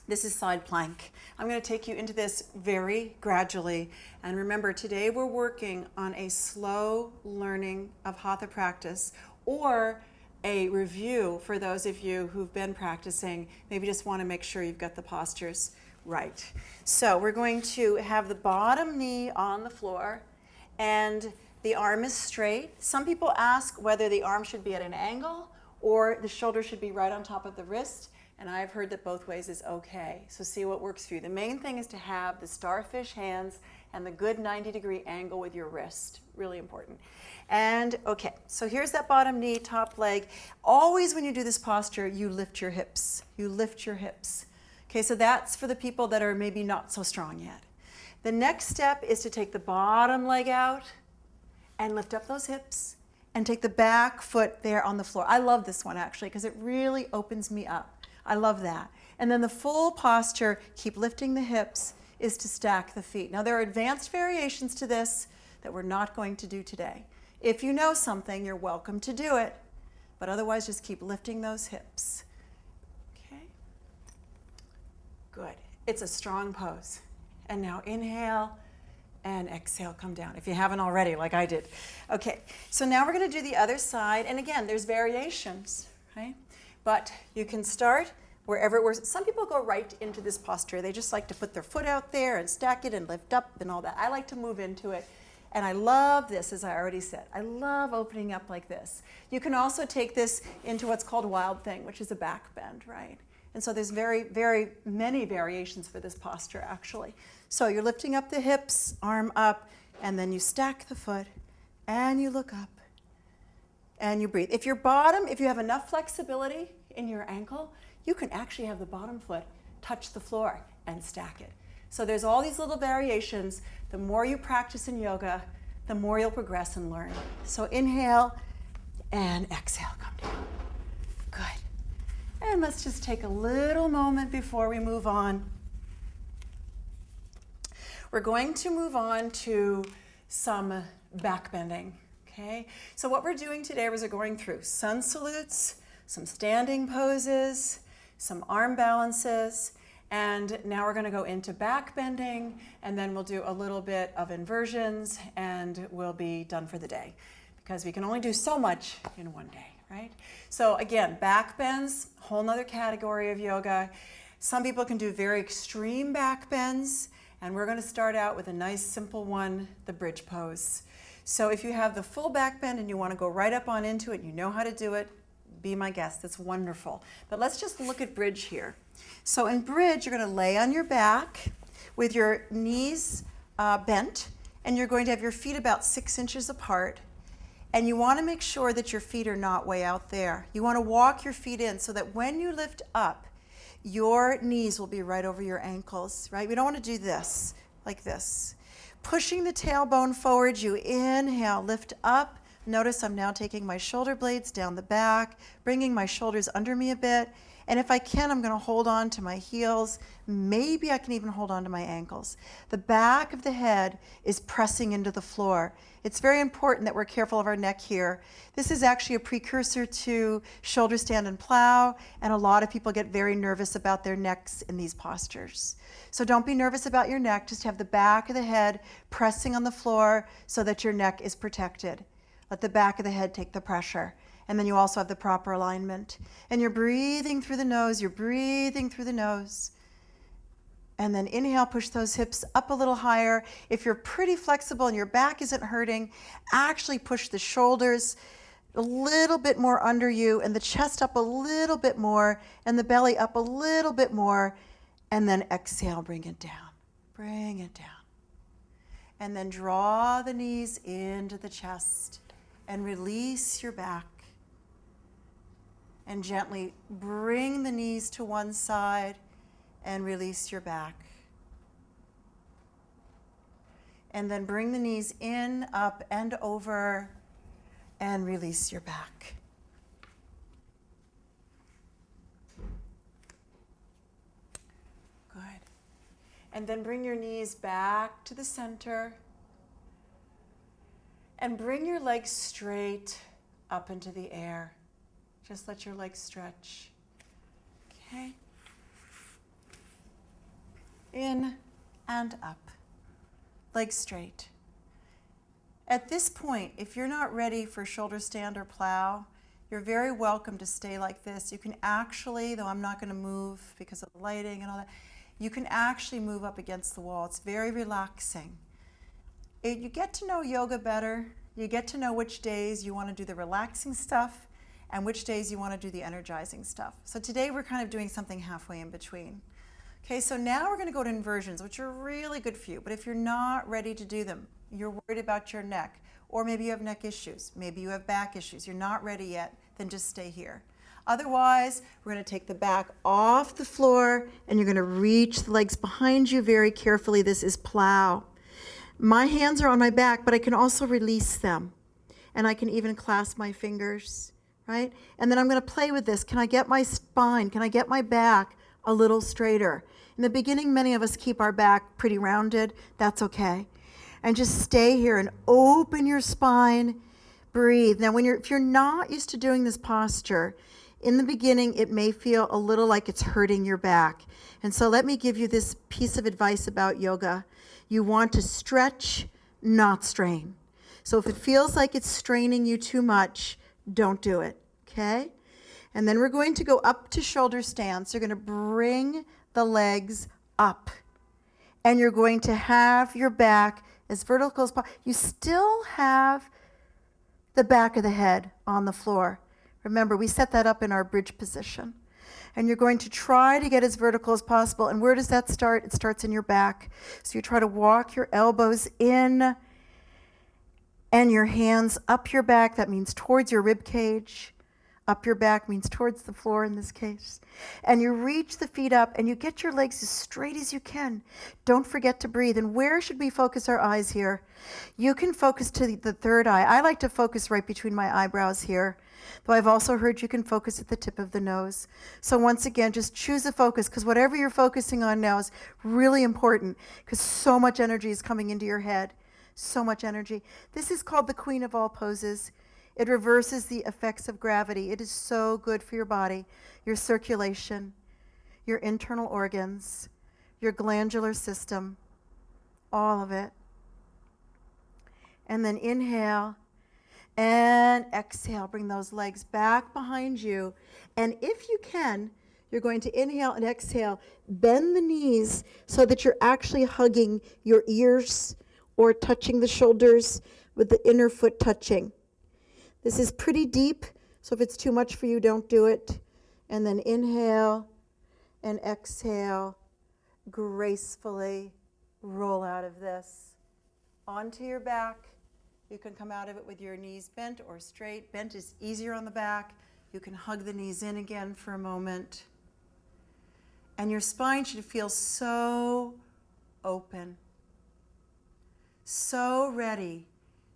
This is side plank. I'm going to take you into this very gradually. And remember, today we're working on a slow learning of Hatha practice, or a review for those of you who've been practicing, maybe just want to make sure you've got the postures right. So we're going to have the bottom knee on the floor and the arm is straight. Some people ask whether the arm should be at an angle or the shoulder should be right on top of the wrist, and I've heard that both ways is okay. So see what works for you. The main thing is to have the starfish hands and the good 90-degree angle with your wrist. Really important. And okay, so here's that bottom knee, top leg. Always when you do this posture, you lift your hips. You lift your hips. Okay, so that's for the people that are maybe not so strong yet. The next step is to take the bottom leg out and lift up those hips and take the back foot there on the floor. I love this one actually because it really opens me up. I love that. And then the full posture, keep lifting the hips, is to stack the feet. Now there are advanced variations to this that we're not going to do today. If you know something, you're welcome to do it, but otherwise just keep lifting those hips. Okay? Good. It's a strong pose. And now inhale and exhale, come down, if you haven't already, like I did. Okay, so now we're going to do the other side, and again, there's variations, right? But you can start Some people go right into this posture. They just like to put their foot out there and stack it and lift up and all that. I like to move into it. And I love this, as I already said. I love opening up like this. You can also take this into what's called wild thing, which is a back bend, right? And so there's very, very many variations for this posture, actually. So you're lifting up the hips, arm up, and then you stack the foot, and you look up, and you breathe. If you have enough flexibility in your ankle, you can actually have the bottom foot touch the floor and stack it. So there's all these little variations. The more you practice in yoga, the more you'll progress and learn. So inhale and exhale, come down. Good. And let's just take a little moment before we move on. We're going to move on to some back bending, okay? So what we're doing today is we're going through sun salutes, some standing poses, some arm balances, and now we're going to go into back bending, and then we'll do a little bit of inversions, and we'll be done for the day, because we can only do so much in one day, right? So again, back bends, whole nother category of yoga. Some people can do very extreme back bends, and we're going to start out with a nice simple one, the bridge pose. So if you have the full back bend and you want to go right up on into it, you know how to do it, be my guest. That's wonderful. But let's just look at bridge here. So in bridge, you're going to lay on your back with your knees bent, and you're going to have your feet about 6 inches apart. And you want to make sure that your feet are not way out there. You want to walk your feet in so that when you lift up, your knees will be right over your ankles, right? We don't want to do this, like this. Pushing the tailbone forward, you inhale, lift up. Notice I'm now taking my shoulder blades down the back, bringing my shoulders under me a bit. And if I can, I'm going to hold on to my heels. Maybe I can even hold on to my ankles. The back of the head is pressing into the floor. It's very important that we're careful of our neck here. This is actually a precursor to shoulder stand and plow, and a lot of people get very nervous about their necks in these postures. So don't be nervous about your neck. Just have the back of the head pressing on the floor so that your neck is protected. Let the back of the head take the pressure. And then you also have the proper alignment. And you're breathing through the nose. You're breathing through the nose. And then inhale, push those hips up a little higher. If you're pretty flexible and your back isn't hurting, actually push the shoulders a little bit more under you and the chest up a little bit more and the belly up a little bit more. And then exhale, bring it down. Bring it down. And then draw the knees into the chest and release your back. And gently bring the knees to one side and release your back. And then bring the knees in, up, and over, and release your back. Good. And then bring your knees back to the center. And bring your legs straight up into the air. Just let your legs stretch. Okay. In and up. Legs straight. At this point, if you're not ready for shoulder stand or plow, you're very welcome to stay like this. You can actually, though I'm not going to move because of the lighting and all that, you can actually move up against the wall. It's very relaxing. You get to know yoga better. You get to know which days you want to do the relaxing stuff and which days you want to do the energizing stuff. So today we're kind of doing something halfway in between. Okay, so now we're going to go to inversions, which are really good for you. But if you're not ready to do them, you're worried about your neck, or maybe you have neck issues, maybe you have back issues, you're not ready yet, then just stay here. Otherwise, we're going to take the back off the floor and you're going to reach the legs behind you very carefully. This is plow. My hands are on my back, but I can also release them. And I can even clasp my fingers, right? And then I'm going to play with this. Can I get my spine? Can I get my back a little straighter? In the beginning, many of us keep our back pretty rounded. That's okay. And just stay here and open your spine. Breathe. Now, if you're not used to doing this posture, in the beginning, it may feel a little like it's hurting your back. And so let me give you this piece of advice about yoga. You want to stretch, not strain. So if it feels like it's straining you too much, don't do it, okay? And then we're going to go up to shoulder stance. You're going to bring the legs up. And you're going to have your back as vertical as possible. You still have the back of the head on the floor. Remember, we set that up in our bridge position. And you're going to try to get as vertical as possible. And where does that start? It starts in your back. So you try to walk your elbows in and your hands up your back. That means towards your rib cage. Up your back means towards the floor in this case. And you reach the feet up and you get your legs as straight as you can. Don't forget to breathe. And where should we focus our eyes here? You can focus to the third eye. I like to focus right between my eyebrows here. Though I've also heard you can focus at the tip of the nose. So once again, just choose a focus, because whatever you're focusing on now is really important, because so much energy is coming into your head. So much energy. This is called the Queen of All Poses. It reverses the effects of gravity. It is so good for your body, your circulation, your internal organs, your glandular system, all of it. And then inhale and exhale. Bring those legs back behind you. And if you can, you're going to inhale and exhale. Bend the knees so that you're actually hugging your ears or touching the shoulders with the inner foot touching. This is pretty deep, so if it's too much for you, don't do it. And then inhale and exhale, gracefully roll out of this. Onto your back. You can come out of it with your knees bent or straight. Bent is easier on the back. You can hug the knees in again for a moment. And your spine should feel so open, so ready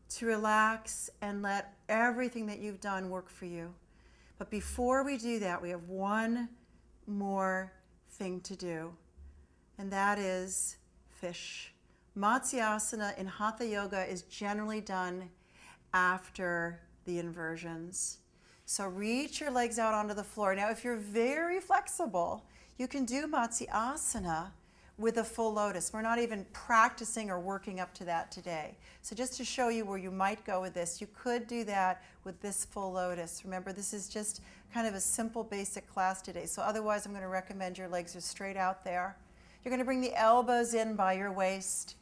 to relax and let everything that you've done work for you. But before we do that, we have one more thing to do, and that is fish. Matsyasana in Hatha Yoga is generally done after the inversions. So reach your legs out onto the floor. Now, if you're very flexible, you can do Matsyasana with a full lotus. We're not even practicing or working up to that today. So just to show you where you might go with this, you could do that with this full lotus. Remember, this is just kind of a simple basic class today. So otherwise, I'm going to recommend your legs are straight out there. You're going to bring the elbows in by your waist,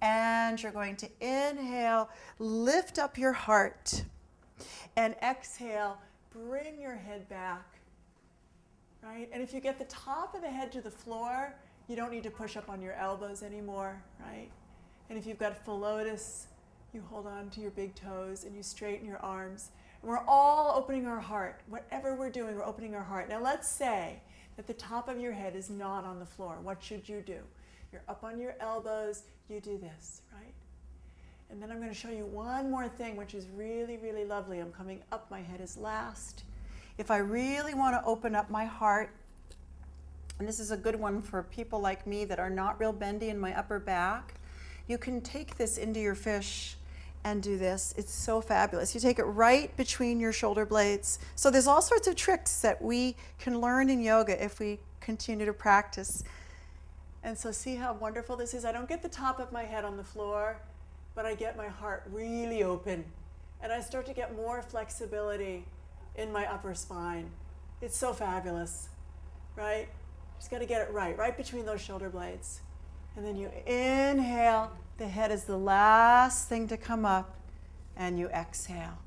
and you're going to inhale, lift up your heart, and exhale, bring your head back, right? And if you get the top of the head to the floor, you don't need to push up on your elbows anymore, right? And if you've got full lotus, you hold on to your big toes and you straighten your arms. And we're all opening our heart. Whatever we're doing, we're opening our heart. Now let's say that the top of your head is not on the floor. What should you do? You're up on your elbows, you do this, right? And then I'm going to show you one more thing, which is really, really lovely. I'm coming up, my head is last. If I really want to open up my heart, and this is a good one for people like me that are not real bendy in my upper back, you can take this into your fish and do this. It's so fabulous. You take it right between your shoulder blades. So there's all sorts of tricks that we can learn in yoga if we continue to practice. And so see how wonderful this is? I don't get the top of my head on the floor, but I get my heart really open. And I start to get more flexibility in my upper spine. It's so fabulous, right? Just got to get it right between those shoulder blades. And then you inhale, the head is the last thing to come up, and you exhale.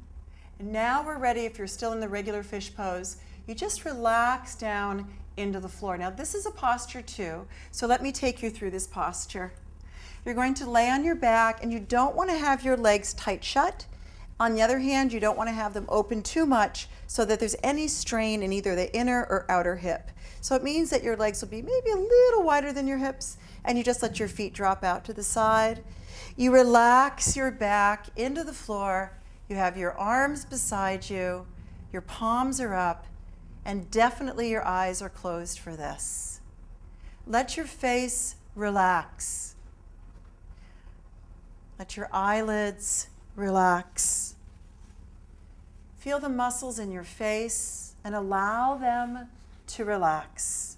And now we're ready, if you're still in the regular fish pose, you just relax down into the floor. Now this is a posture too, so let me take you through this posture. You're going to lay on your back, and you don't want to have your legs tight shut. On the other hand, you don't want to have them open too much so that there's any strain in either the inner or outer hip. So it means that your legs will be maybe a little wider than your hips, and you just let your feet drop out to the side. You relax your back into the floor. You have your arms beside you. Your palms are up, and definitely your eyes are closed for this. Let your face relax. Let your eyelids relax. Feel the muscles in your face and allow them to relax.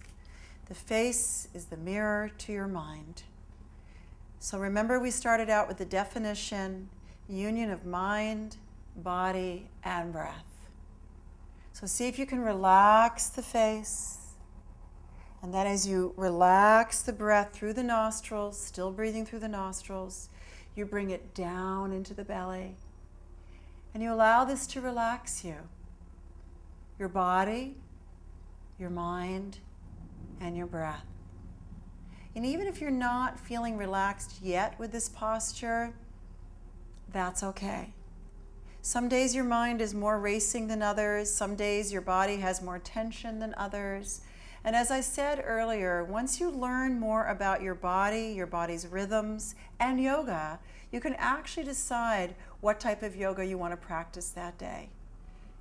The face is the mirror to your mind. So remember, we started out with the definition, union of mind, body, and breath. So see if you can relax the face. And then as you relax the breath through the nostrils, still breathing through the nostrils, you bring it down into the belly. And you allow this to relax you. Your body, your mind, and your breath. And even if you're not feeling relaxed yet with this posture, that's okay. Some days your mind is more racing than others. Some days your body has more tension than others. And as I said earlier, once you learn more about your body's rhythms, and yoga, you can actually decide what type of yoga you want to practice that day.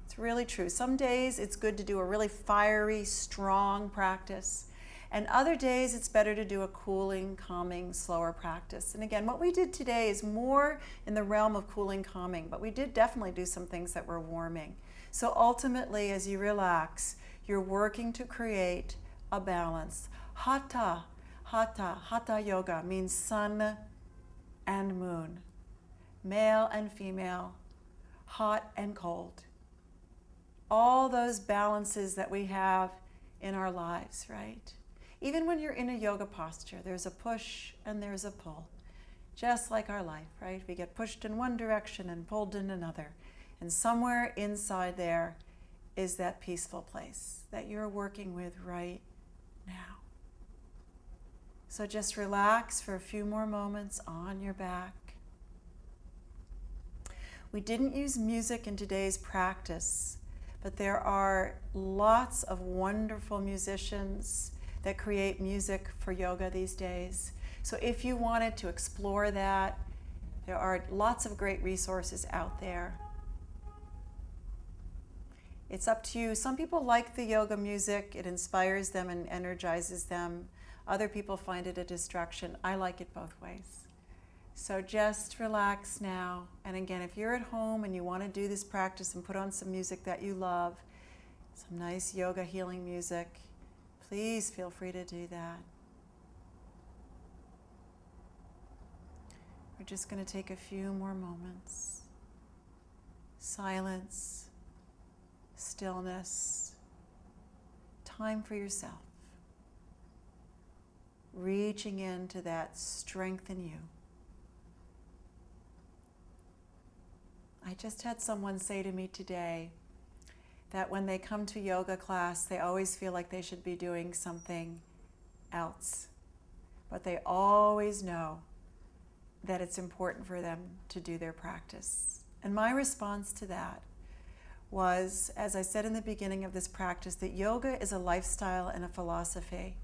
It's really true. Some days it's good to do a really fiery, strong practice. And other days it's better to do a cooling, calming, slower practice. And again, what we did today is more in the realm of cooling, calming, but we did definitely do some things that were warming. So ultimately, as you relax, you're working to create a balance. Hatha yoga means sun and moon, male and female, hot and cold. All those balances that we have in our lives, right? Even when you're in a yoga posture, there's a push and there's a pull. Just like our life, right? We get pushed in one direction and pulled in another. And somewhere inside there is that peaceful place that you're working with right now. So just relax for a few more moments on your back. We didn't use music in today's practice, but there are lots of wonderful musicians that create music for yoga these days. So if you wanted to explore that, there are lots of great resources out there. It's up to you. Some people like the yoga music. It inspires them and energizes them. Other people find it a distraction. I like it both ways. So just relax now. And again, if you're at home and you want to do this practice and put on some music that you love, some nice yoga healing music, please feel free to do that. We're just going to take a few more moments. Silence, stillness, time for yourself. Reaching into that strength in you. I just had someone say to me today that when they come to yoga class, they always feel like they should be doing something else. But they always know that it's important for them to do their practice. And my response to that was, as I said in the beginning of this practice, that yoga is a lifestyle and a philosophy.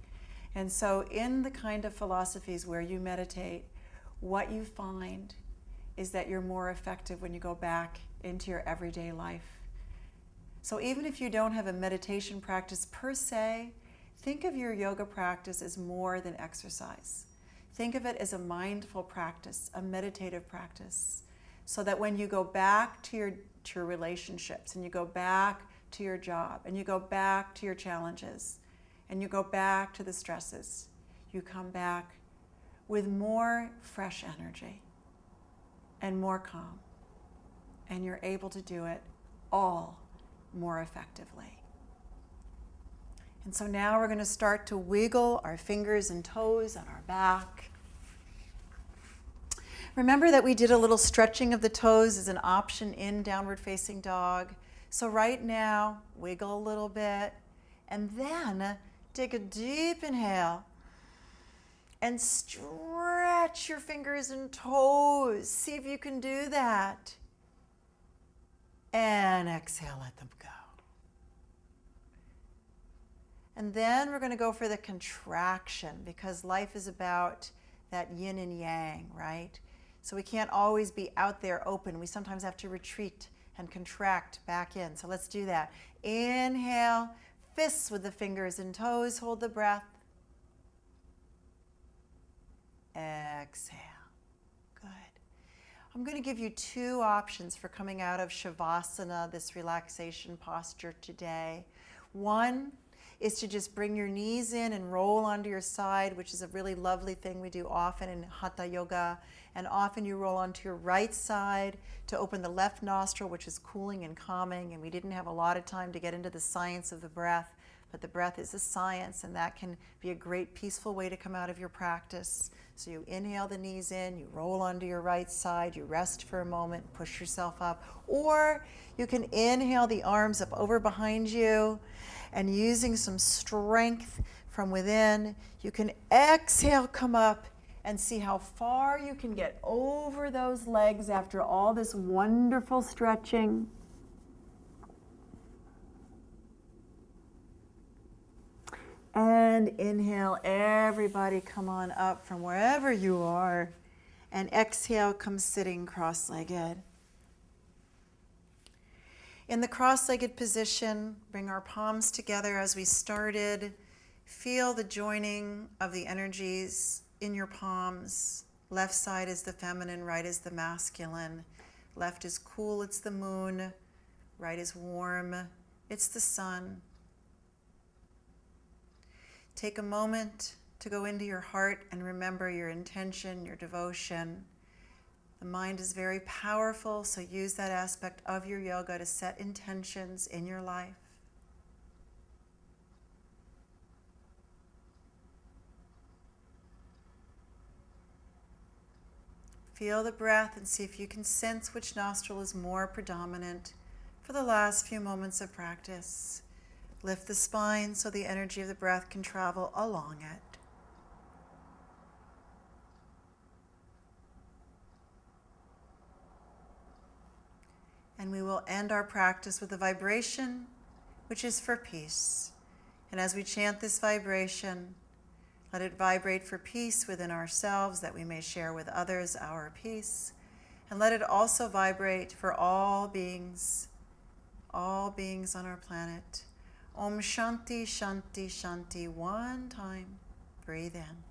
And so in the kind of philosophies where you meditate, what you find is that you're more effective when you go back into your everyday life. So even if you don't have a meditation practice per se, think of your yoga practice as more than exercise. Think of it as a mindful practice, a meditative practice, so that when you go back to your relationships, and you go back to your job, and you go back to your challenges, and you go back to the stresses, you come back with more fresh energy and more calm, and you're able to do it all more effectively. And so now we're going to start to wiggle our fingers and toes on our back. Remember that we did a little stretching of the toes as an option in downward facing dog. So right now, wiggle a little bit, and then take a deep inhale and stretch your fingers and toes. See if you can do that. And exhale, let them go. And then we're going to go for the contraction, because life is about that yin and yang, right? So we can't always be out there open. We sometimes have to retreat and contract back in. So let's do that. Inhale, fists with the fingers and toes, hold the breath. Exhale. Good. I'm going to give you two options for coming out of Shavasana, this relaxation posture today. One is to just bring your knees in and roll onto your side, which is a really lovely thing we do often in Hatha yoga. And often you roll onto your right side to open the left nostril, which is cooling and calming. And we didn't have a lot of time to get into the science of the breath, but the breath is a science, and that can be a great peaceful way to come out of your practice. So you inhale the knees in, you roll onto your right side, you rest for a moment, push yourself up. Or you can inhale the arms up over behind you, and using some strength from within, you can exhale, come up, and see how far you can get over those legs after all this wonderful stretching. And inhale, everybody come on up from wherever you are. And exhale, come sitting cross-legged. In the cross-legged position, bring our palms together as we started. Feel the joining of the energies in your palms. Left side is the feminine, right is the masculine. Left is cool, it's the moon. Right is warm, it's the sun. Take a moment to go into your heart and remember your intention, your devotion. The mind is very powerful, so use that aspect of your yoga to set intentions in your life. Feel the breath and see if you can sense which nostril is more predominant for the last few moments of practice. Lift the spine so the energy of the breath can travel along it. And we will end our practice with a vibration which is for peace. And as we chant this vibration, let it vibrate for peace within ourselves, that we may share with others our peace. And let it also vibrate for all beings on our planet. Om Shanti, Shanti, Shanti. One time. Breathe in.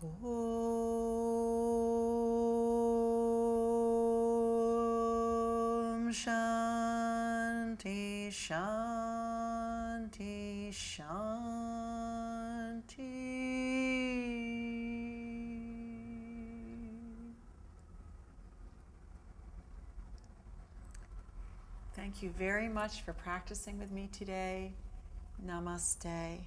Om Shanti, Shanti, Shanti. Thank you very much for practicing with me today. Namaste.